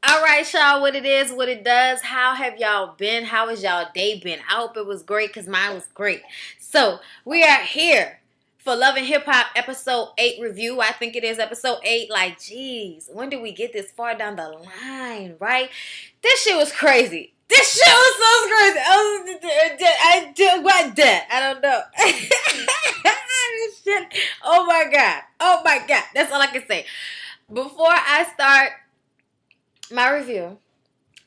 All right, y'all, what it is, what it does. How have y'all been? How has y'all day been? I hope it was great because mine was great. So, we are here for Love and Hip Hop episode 8 review. I think it is episode 8. Like, geez, when did we get this far down the line, right? This shit was crazy. This shit was so crazy. I did what that? I don't know. This shit. Oh my God. Oh my God. That's all I can say. Before I start my review,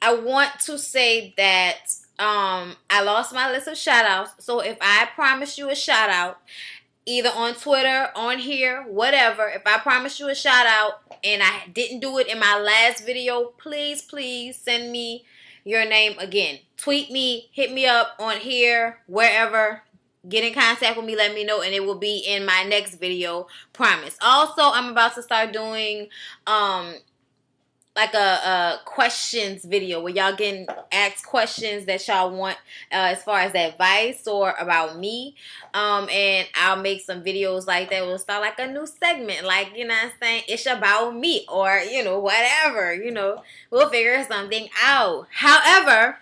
I want to say that I lost my list of shout outs. So if I promise you a shout out, either on Twitter, on here, whatever, if I promise you a shout out and I didn't do it in my last video, please, please send me your name again. Tweet me, hit me up on here, wherever. Get in contact with me, let me know, and it will be in my next video. Promise. Also, I'm about to start doing like a questions video where y'all can ask questions that y'all want as far as advice or about me, and I'll make some videos like that. We'll start like a new segment, like, you know what I'm saying, it's about me, or, you know, whatever, you know, we'll figure something out. However,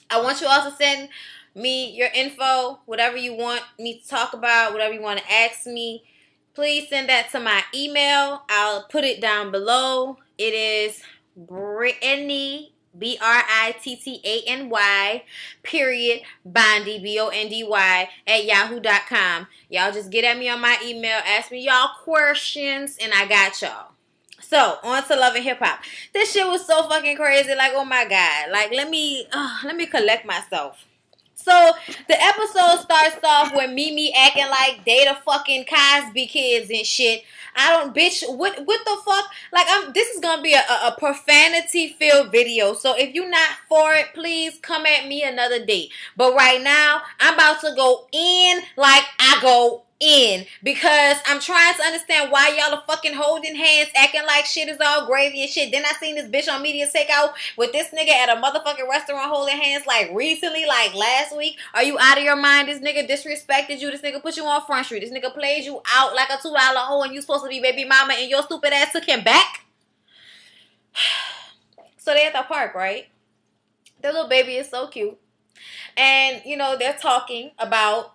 I want you all to send me your info, whatever you want me to talk about, whatever you want to ask me. Please send that to my email. I'll put it down below. It is Brittany, BRITTANY, period, Bondy, BONDY, at yahoo.com. Y'all just get at me on my email, ask me y'all questions, and I got y'all. So, on to Love and Hip Hop. This shit was so fucking crazy. Like, oh my God. Like, let me collect myself. So, the episode starts off with Mimi acting like they the fucking Cosby kids and shit. I don't, bitch, what the fuck? Like, this is gonna be a profanity-filled video. So, if you're not for it, please come at me another day. But right now, I'm about to go in like I go in, because I'm trying to understand why y'all are fucking holding hands, acting like shit is all gravy and shit. Then I seen this bitch on Media Takeout with this nigga at a motherfucking restaurant holding hands, like recently, like last week. Are you out of your mind? This nigga disrespected you. This nigga put you on Front Street. This nigga played you out like a $2 hoe, and you supposed to be baby mama, and your stupid ass took him back. So they at the park, right? Their little baby is so cute, and you know they're talking about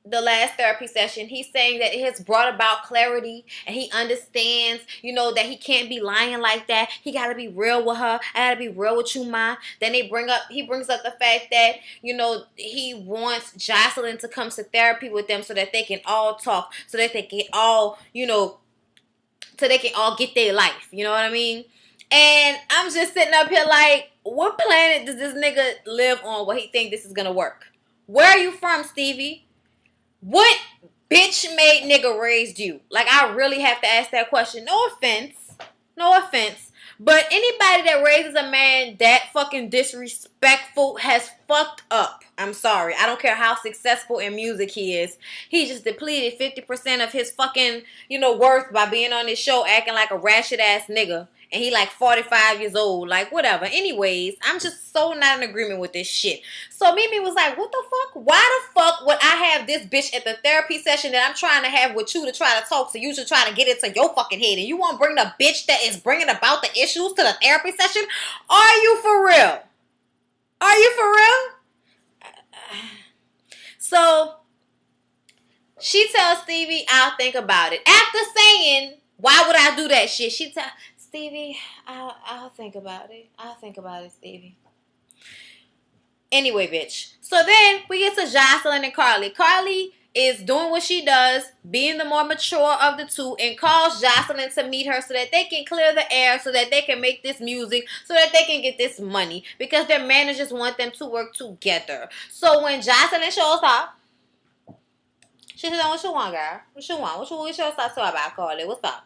the last therapy session. He's saying that it has brought about clarity, and he understands, you know, that he can't be lying like that. He got to be real with her. I got to be real with you, ma. Then he brings up the fact that, you know, he wants Joseline to come to therapy with them so that they can all talk, so that they can all, you know, so they can all get their life. You know what I mean? And I'm just sitting up here like, what planet does this nigga live on where he think this is going to work? Where are you from, Stevie? What bitch made nigga raised you? Like, I really have to ask that question. No offense. No offense. But anybody that raises a man that fucking disrespectful has fucked up. I'm sorry. I don't care how successful in music he is. He just depleted 50% of his fucking, you know, worth by being on this show acting like a ratchet ass nigga. And he like 45 years old. Like, whatever. Anyways, I'm just so not in agreement with this shit. So Mimi was like, what the fuck? Why the fuck would I have this bitch at the therapy session that I'm trying to have with you to try to talk to you, to try to get into your fucking head? And you want to bring the bitch that is bringing about the issues to the therapy session? Are you for real? Are you for real? So she tells Stevie, I'll think about it. After saying, why would I do that shit? She tells Stevie, I'll think about it. I'll think about it, Stevie. Anyway, bitch. So then we get to Joseline and Carly. Carly is doing what she does, being the more mature of the two, and calls Joseline to meet her so that they can clear the air, so that they can make this music, so that they can get this money, because their managers want them to work together. So when Joseline shows up, she says, what you want, girl? What you want? What you talk about, Carly? What's up?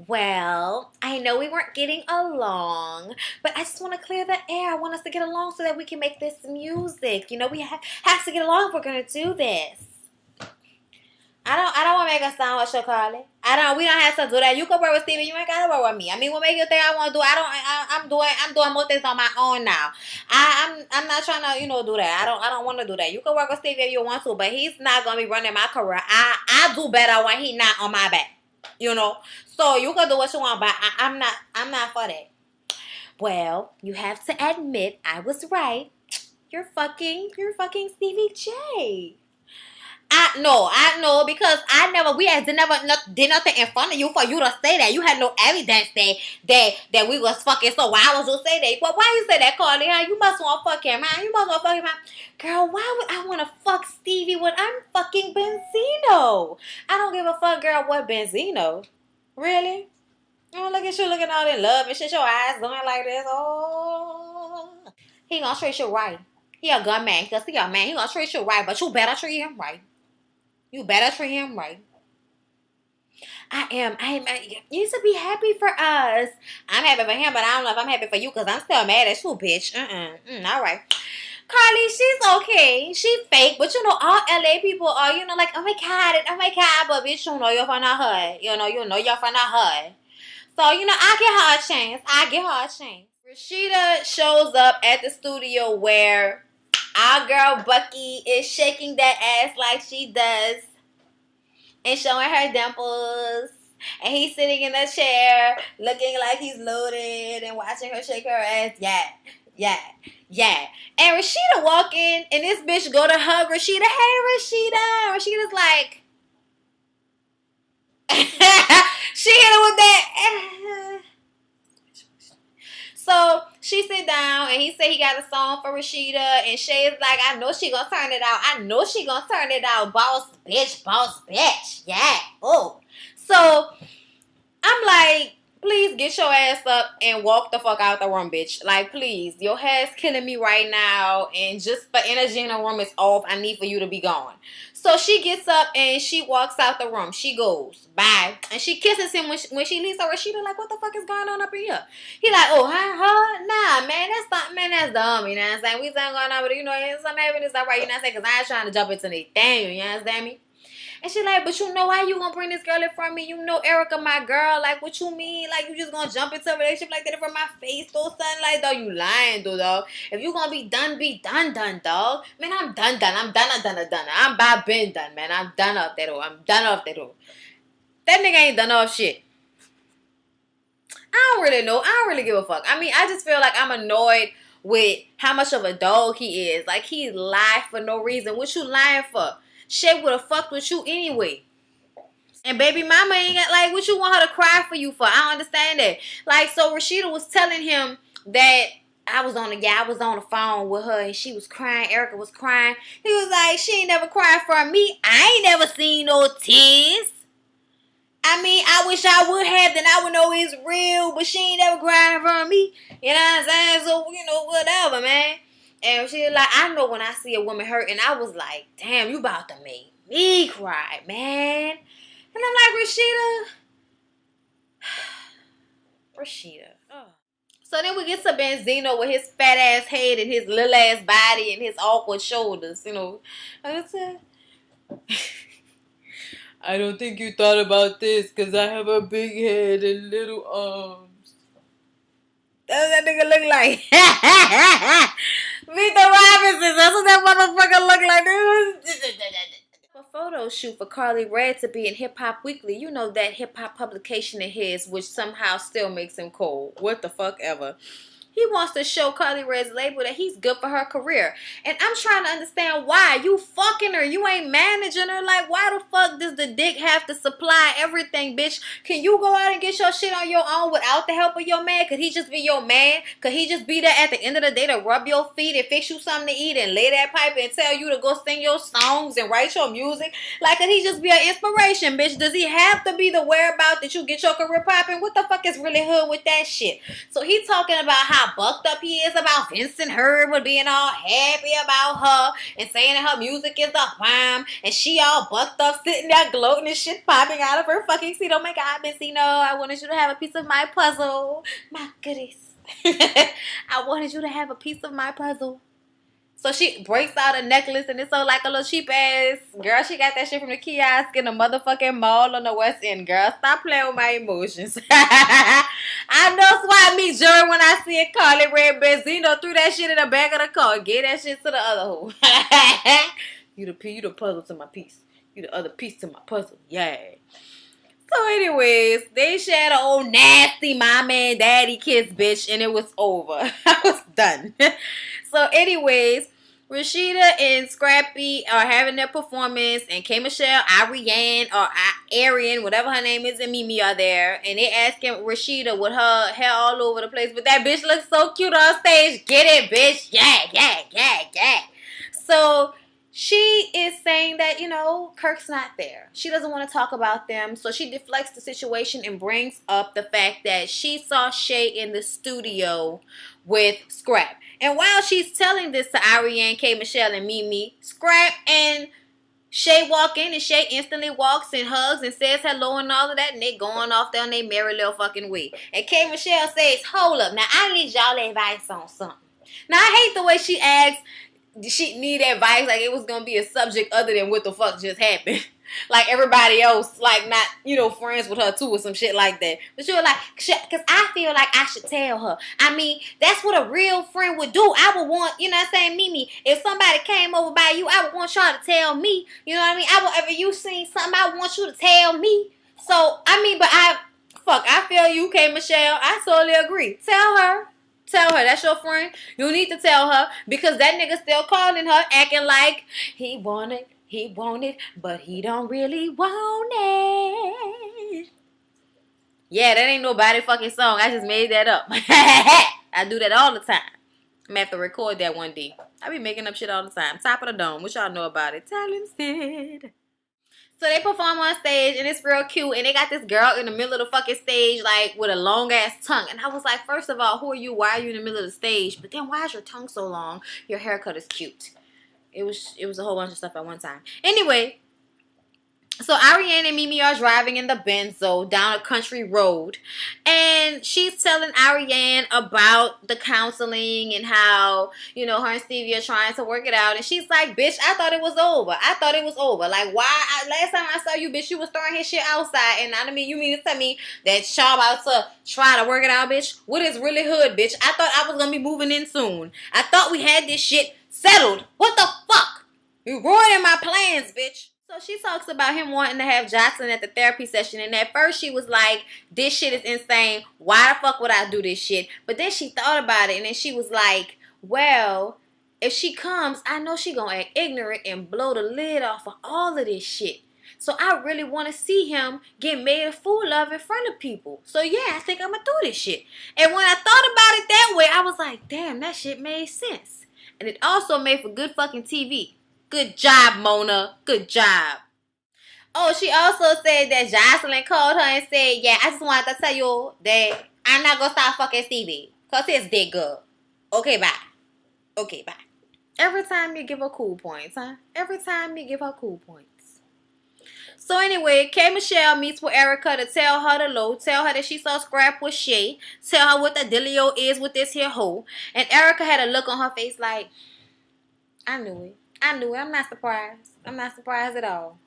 Well, I know we weren't getting along, but I just want to clear the air. I want us to get along so that we can make this music. You know, we have to get along if we're going to do this. I don't want to make a sound with you, Carly. We don't have to do that. You can work with Stevie. You ain't got to work with me. I mean, what make you think I want to do? I'm doing more things on my own now. I'm not trying to, you know, do that. I don't want to do that. You can work with Stevie if you want to, but he's not going to be running my career. I do better when he's not on my back. You know, so you can do what you want, but I'm not for that. Well, you have to admit I was right. You're fucking Stevie J. I know because we did nothing in front of you for you to say that. You had no evidence that we was fucking. So why would you say that? Well, why you say that, Carly? Huh? You must want to fuck him, huh? You must want to fuck him, huh? Girl, why would I want to fuck Stevie when I'm fucking Benzino? I don't give a fuck, girl. What Benzino? Really? Oh, look at you looking all in love and shit. Your eyes going like this. Oh, he gonna treat you right. He a good man. Cause he a man. He gonna treat you right, but you better treat him right. You better treat him right. You should be happy for us. I'm happy for him, but I don't know if I'm happy for you because I'm still mad at you, bitch. All right. Carly, she's okay. She fake, but you know, all LA people are, like, oh my God, but bitch, you know you're from the hood. You know you're from the hood. So, I give her a chance. Rasheeda shows up at the studio where our girl Bucky is shaking that ass like she does and showing her dimples. And he's sitting in the chair looking like he's loaded and watching her shake her ass. Yeah. And Rasheeda walk in and this bitch go to hug Rasheeda. Hey, Rasheeda. Rasheeda's like... she hit her with that... So she sit down and he said he got a song for Rasheeda and Shay's like, I know she gonna turn it out. Boss bitch. Yeah. Oh. So I'm like, please get your ass up and walk the fuck out the room, bitch. Like, please. Your hair's killing me right now. And just the energy in the room is off. I need for you to be gone. So she gets up and she walks out the room. She goes, bye. And she kisses him when she leaves. So Rasheeda like, what the fuck is going on up in here? He like, oh, huh? Nah, man, that's dumb. You know what I'm saying? We something going on, but something happening. It's all right. You know what I'm saying? Because I ain't trying to jump into anything. You understand me? And she like, but you know why you gonna bring this girl in front of me? You know Erica, my girl. Like, what you mean? Like, you just gonna jump into a relationship like that in front of my face, though, son? Like, dog, you lying, though, dog. If you gonna be done, dog. Man, I'm done. I'm been done, man. I'm done off that, though. That nigga ain't done off shit. I don't really know. I don't really give a fuck. I mean, I just feel like I'm annoyed with how much of a dog he is. Like, he lied for no reason. What you lying for? Shay would have fucked with you anyway. And baby mama ain't got, like, what you want her to cry for you for? I don't understand that. Like, so Rasheeda was telling him that I was on the phone with her and she was crying. Erica was crying. He was like, she ain't never cried for me. I ain't never seen no tears. I mean, I wish I would have, then I would know it's real, but she ain't never cried for me. You know what I'm saying? So, whatever, man. And she was like, I know when I see a woman hurt, and I was like, damn, you about to make me cry, man. And I'm like, Rasheeda. Oh. So then we get to Benzino with his fat ass head and his little ass body and his awkward shoulders, I said, I don't think you thought about this because I have a big head and little arms. That's what that nigga look like. Meet the Robinsons. That's what that motherfucker look like. A photo shoot for Carly Red to be in Hip Hop Weekly. You know that hip hop publication of his, which somehow still makes him cold. What the fuck ever. He wants to show Carly Red's label that he's good for her career. And I'm trying to understand why. You fucking her. You ain't managing her. Like, why the fuck does the dick have to supply everything, bitch? Can you go out and get your shit on your own without the help of your man? Could he just be your man? Could he just be there at the end of the day to rub your feet and fix you something to eat and lay that pipe and tell you to go sing your songs and write your music? Like, could he just be an inspiration, bitch? Does he have to be the whereabout that you get your career popping? What the fuck is really hood with that shit? So he talking about how bucked up he is about Vincent Hurd being all happy about her and saying that her music is a bomb and she all bucked up sitting there gloating and shit popping out of her fucking seat. Oh my God, Benzino, I wanted you to have a piece of my puzzle. My goodness. I wanted you to have a piece of my puzzle. So she breaks out a necklace and it's so like a little cheap ass. Girl, she got that shit from the kiosk in the motherfucking mall on the West End. Girl, stop playing with my emotions. I know swap me jury when I see a Carly Red Benzino threw that shit in the back of the car. Get that shit to the other hole. You the puzzle to my piece. You the other piece to my puzzle. Yeah. So anyways, they shared an old nasty mama and daddy kiss, bitch, and it was over. I was done. So anyways, Rasheeda and Scrappy are having their performance, and K. Michelle, Ariane, or Arian, whatever her name is, and Mimi are there, and they asking Rasheeda with her hair all over the place, but that bitch looks so cute on stage. Get it, bitch. Yeah, yeah, yeah, yeah. So she is saying that, you know, Kirk's not there. She doesn't want to talk about them. So she deflects the situation and brings up the fact that she saw Shay in the studio with Scrap. And while she's telling this to Ariane, K. Michelle, and Mimi, Scrap and Shay walk in, and Shay instantly walks and hugs and says hello and all of that, and they going off down their merry little fucking way. And K. Michelle says, hold up, now I need y'all advice on something. Now I hate the way she asks, she need advice like it was gonna be a subject other than what the fuck just happened. Like everybody else, like not, you know, friends with her too or some shit like that. But she was like, because I feel like I should tell her. I mean, that's what a real friend would do. I would want, you know what I'm saying, Mimi, if somebody came over by you, I would want y'all to tell me. You know what I mean? If you seen something, I would want you to tell me. So, I mean, but I feel you, K. Michelle. I totally agree. Tell her. Tell her. That's your friend. You need to tell her because that nigga still calling her, acting like he wanted, but he don't really want it. Yeah, that ain't nobody fucking song. I just made that up. I do that all the time. I'm gonna have to record that one day. I be making up shit all the time. Top of the dome. What y'all know about it? Talented. So they perform on stage and it's real cute, and they got this girl in the middle of the fucking stage like with a long ass tongue, and I was like, first of all, who are you? Why are you in the middle of the stage? But then why is your tongue so long? Your haircut is cute. It was a whole bunch of stuff at one time. Anyway, so Ariane and Mimi are driving in the Benzo down a country road, and she's telling Ariane about the counseling and how, you know, her and Stevie are trying to work it out, and she's like, bitch, I thought it was over. Like, why? Last time I saw you, bitch, you was throwing his shit outside, and I mean, you mean to tell me that y'all about to try to work it out, bitch? What is really hood, bitch? I thought I was gonna be moving in soon. I thought we had this shit settled. What the fuck? You ruining my plans, bitch. So she talks about him wanting to have Joseline at the therapy session. And at first she was like, this shit is insane. Why the fuck would I do this shit? But then she thought about it. And then she was like, well, if she comes, I know she gonna act ignorant and blow the lid off of all of this shit. So I really want to see him get made a fool of in front of people. So yeah, I think I'm gonna do this shit. And when I thought about it that way, I was like, damn, that shit made sense. And it also made for good fucking TV. Good job, Mona. Good job. Oh, she also said that Joseline called her and said, yeah, I just wanted to tell you that I'm not going to stop fucking Stevie. Because it's dead good. Okay, bye. Okay, bye. Every time you give her cool points, huh? Every time you give her cool points. So anyway, K. Michelle meets with Erica to tell her the low. Tell her that she saw Scrap with Shay. Tell her what the dealio is with this here hoe. And Erica had a look on her face like, I knew it. I'm not surprised. I'm not surprised at all.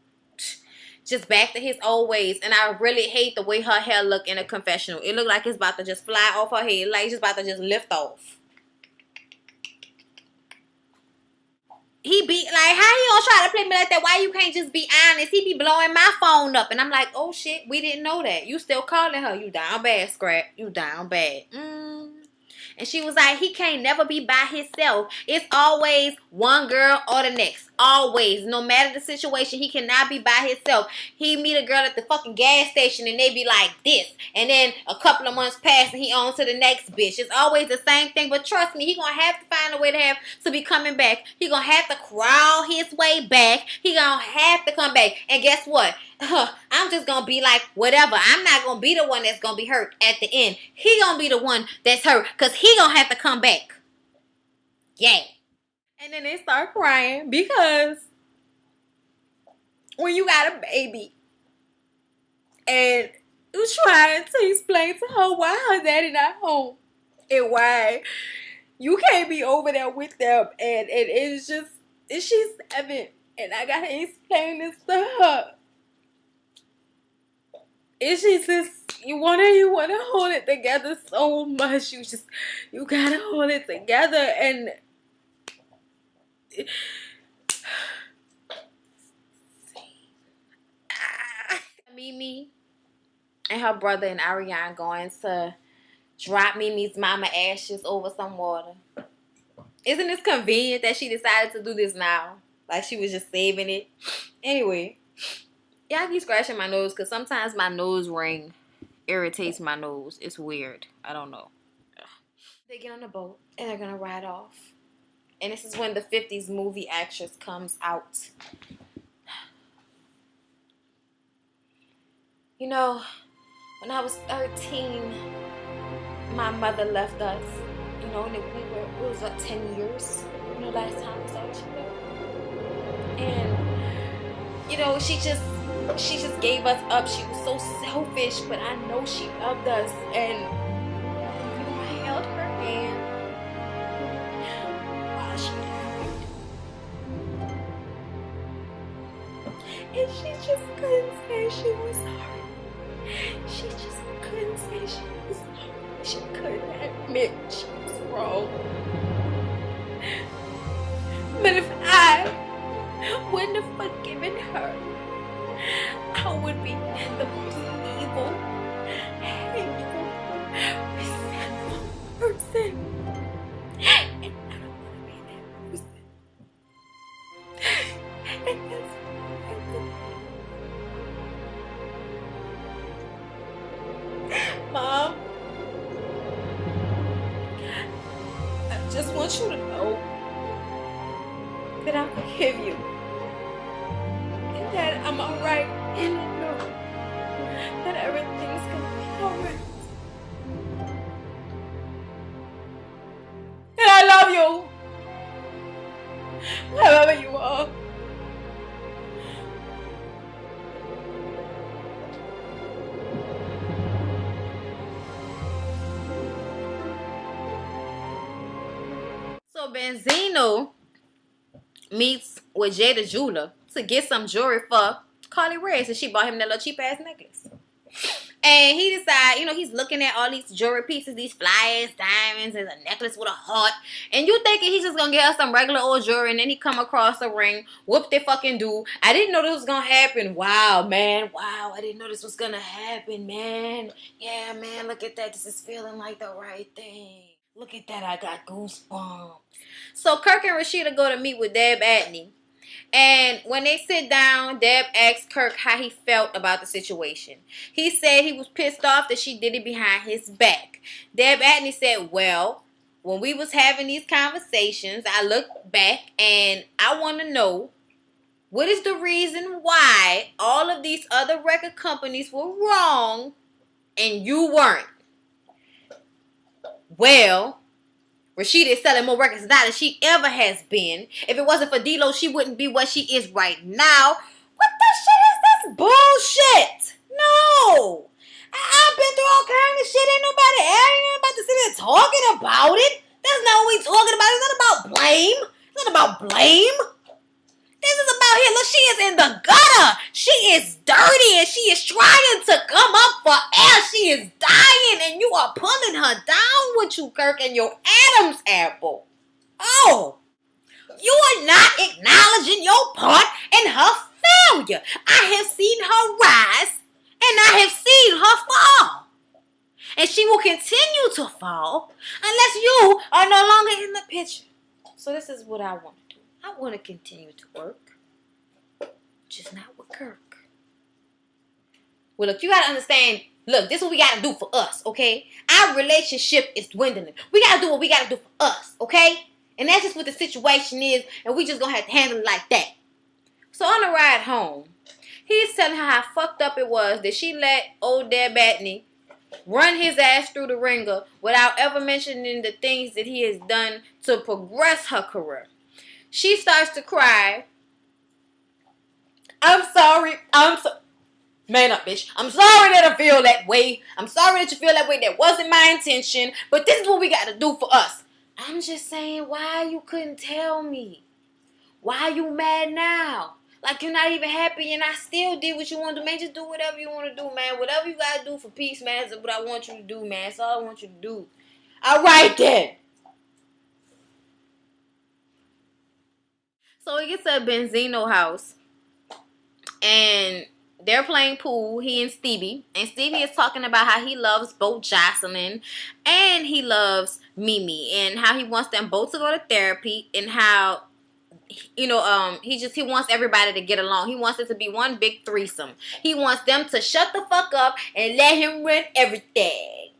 Just back to his old ways. And I really hate the way her hair look in a confessional. It looked like it's about to just fly off her head. Like it's just about to just lift off. He be like, how you gonna try to play me like that? Why you can't just be honest? He be blowing my phone up. And I'm like, oh shit, we didn't know that. You still calling her. You down bad, Scrap. You down bad. And she was like, he can't never be by himself. It's always one girl or the next. Always. No matter the situation, he cannot be by himself. He meet a girl at the fucking gas station and they be like this. And then a couple of months pass and he on to the next bitch. It's always the same thing. But trust me, he gonna have to find a way to be coming back. He gonna have to crawl his way back. He gonna have to come back. And guess what? I'm just gonna be like, whatever. I'm not gonna be the one that's gonna be hurt at the end. He gonna be the one that's hurt because he gonna have to come back. Yeah. And then they start crying because when you got a baby and you trying to explain to her why her daddy not home and why you can't be over there with them, and it's just, she's 7 and I gotta explain this to her. It's just, you wanna hold it together so much. You gotta hold it together. And Mimi, and her brother and Ariane going to drop Mimi's mama ashes over some water. Isn't this convenient that she decided to do this now? Like she was just saving it. Anyway, yeah, I keep scratching my nose because sometimes my nose ring irritates my nose. It's weird. I don't know. They get on the boat and they're going to ride off. And this is when the 50s movie actress comes out. You know, when I was 13, my mother left us. You know, and it was like 10 years. You know, last time I saw Rasheeda. And, you know, she just gave us up. She was so selfish, but I know she loved us. And, you know, I held her hand while she died. And she just couldn't say she was sorry. She just couldn't say she was sorry. She couldn't admit she was wrong. But if I wouldn't have forgiven her, I would be the most evil, hateful, resentful person. And I don't want to be that person. And that's Mom, I just want you to know that I forgive you. And that I'm alright. And I know that everything's gonna be alright. And I love you. Wherever you are. So Benzino meets with Jada Jeweler to get some jewelry for Carly Rae, and she bought him that little cheap ass necklace. And he decided, you know, he's looking at all these jewelry pieces, these fly ass diamonds and a necklace with a heart. And you thinking he's just gonna get her some regular old jewelry, and then he come across a ring. Whoop they fucking do. I didn't know this was gonna happen. Wow, man. Wow, I didn't know this was gonna happen, man. Yeah, man, look at that. This is feeling like the right thing. Look at that, I got goosebumps. So Kirk and Rasheeda go to meet with Ep.8. And when they sit down, Deb asked Kirk how he felt about the situation. He said he was pissed off that she did it behind his back. Ep.8 said, well, when we was having these conversations, I looked back and I want to know, what is the reason why all of these other record companies were wrong and you weren't? Well, Rasheeda is selling more records now than she ever has been. If it wasn't for D-Lo, she wouldn't be what she is right now. What the shit is this bullshit? No. I've been through all kinds of shit. Ain't nobody about to sit there talking about it. That's not what we talking about. It's not about blame. It's not about blame. This is about here. Look, she is in the gutter. She is dirty and she is trying to come up for air. She is dying and you are pulling her down with you, Kirk, and your Adam's apple. Oh, you are not acknowledging your part in her failure. I have seen her rise and I have seen her fall. And she will continue to fall unless you are no longer in the picture. So this is what I want to do. I want to continue to work, just not with Kirk. Well, look, you got to understand, look, this is what we got to do for us, okay? Our relationship is dwindling. We got to do what we got to do for us, okay? And that's just what the situation is, and we just going to have to handle it like that. So on the ride home, he's telling her how fucked up it was that she let old Ep.8 run his ass through the ringer without ever mentioning the things that he has done to progress her career. She starts to cry. I'm sorry. Man up, bitch. I'm sorry that I feel that way. I'm sorry that you feel that way. That wasn't my intention. But this is what we got to do for us. I'm just saying, why you couldn't tell me? Why you mad now? Like you're not even happy and I still did what you want to do. Man, just do whatever you want to do, man. Whatever you got to do for peace, man, is what I want you to do, man. That's all I want you to do. All right, then. So he gets to a Benzino house. And they're playing pool, he and Stevie. And Stevie is talking about how he loves both Joseline and he loves Mimi. And how he wants them both to go to therapy. And how, he wants everybody to get along. He wants it to be one big threesome. He wants them to shut the fuck up and let him run everything.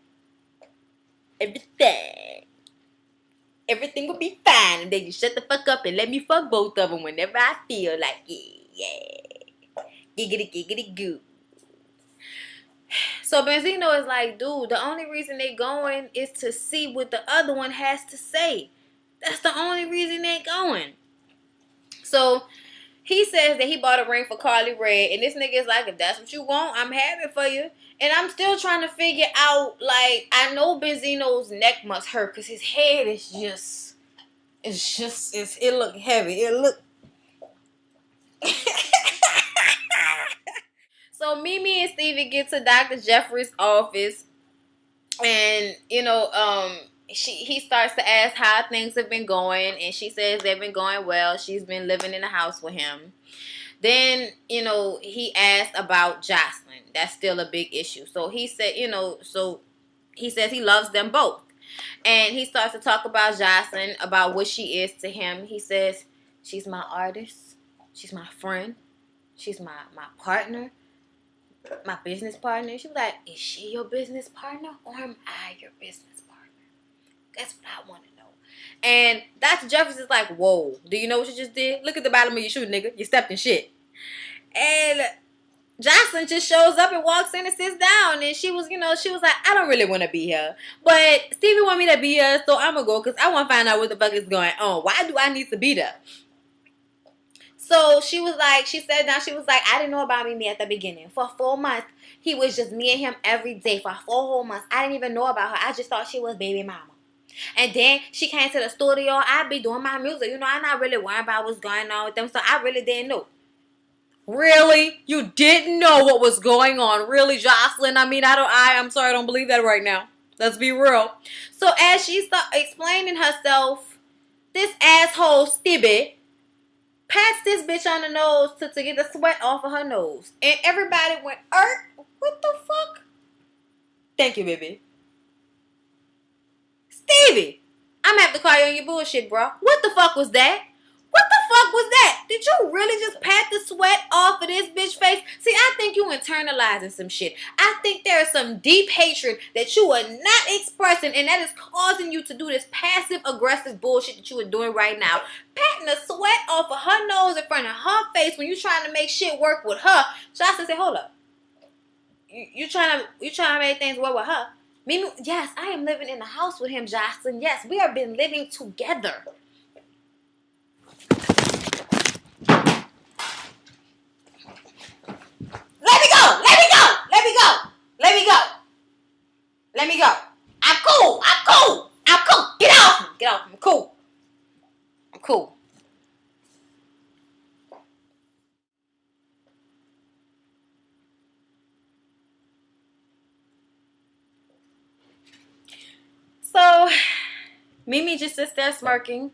Everything will be fine. And they just shut the fuck up and let me fuck both of them whenever I feel like it. Yeah. Giggity, giggity, goo. So Benzino is like, dude, the only reason they going is to see what the other one has to say. That's the only reason they going. So he says that he bought a ring for Carly Red, and this nigga is like, if that's what you want, I'm happy for you. And I'm still trying to figure out, like, I know Benzino's neck must hurt because his head is it look heavy. It look. So Mimi and Stevie get to Dr. Jeffrey's office, and he starts to ask how things have been going, and she says they've been going well. She's been living in the house with him. Then he asked about Joseline. That's still a big issue. So he said, he says he loves them both, and he starts to talk about Joseline, about what she is to him. He says she's my artist, she's my friend, she's my partner. My business partner. She was like, is she your business partner or am I your business partner? That's what I want to know. And Dr. Jefferson's like, whoa, do you know what you just did? Look at the bottom of your shoe, nigga. You stepped in shit. And Joseline just shows up and walks in and sits down. And she was like, I don't really want to be here. But Stevie want me to be here, so I'm going to go because I want to find out what the fuck is going on. Why do I need to be there? So she sat down, she was like, I didn't know about Mimi at the beginning. For 4 months, he was just me and him every day. For 4 whole months, I didn't even know about her. I just thought she was baby mama. And then she came to the studio. I'd be doing my music. I'm not really worried about what's going on with them. So I really didn't know. Really? You didn't know what was going on? Really, Joseline? I'm sorry, I don't believe that right now. Let's be real. So as she started explaining herself, this asshole Stevie pats this bitch on the nose to get the sweat off of her nose. And everybody went, what the fuck? Thank you, baby. Stevie, I'm gonna have to call you on your bullshit, bro. What the fuck was that? What the fuck was that? Did you really just pat the sweat off of this bitch face? See, I think you internalizing some shit. I think there is some deep hatred that you are not expressing, and that is causing you to do this passive-aggressive bullshit that you are doing right now. Patting the sweat off of her nose in front of her face when you trying to make shit work with her. Joseline said, hold up. You trying to make things work with her? Mimi, yes, I am living in the house with him, Joseline. Yes, we have been living together. Let me go. I'm cool. Get off me. I'm cool. So, Mimi just sits there smirking.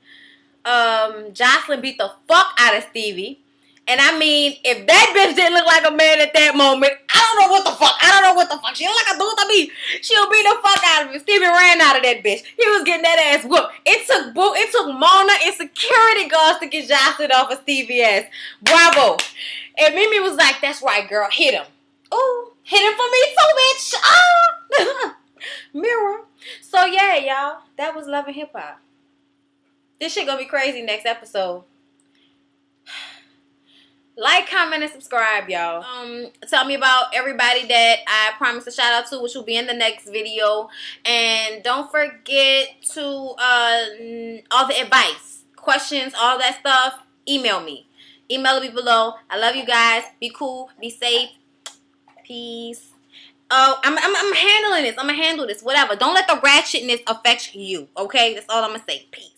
Joseline beat the fuck out of Stevie. And I mean, if that bitch didn't look like a man at that moment, I don't know what the fuck. She look like a dude to me. She'll beat the fuck out of him. Stevie ran out of that bitch. He was getting that ass whooped. It took Mona and security guards to get Joseline off of Stevie ass. Bravo. And Mimi was like, that's right, girl. Hit him. Ooh, hit him for me too, bitch. Ah. Mirror. So yeah, y'all. That was Love and Hip Hop. This shit gonna be crazy next episode. Like, comment, and subscribe, y'all. Tell me about everybody that I promised a shout out to, which will be in the next video. And don't forget to all the advice, questions, all that stuff. Email me. Email will be below. I love you guys. Be cool. Be safe. Peace. Oh, I'm handling this. I'm gonna handle this. Whatever. Don't let the ratchetness affect you. Okay, that's all I'm gonna say. Peace.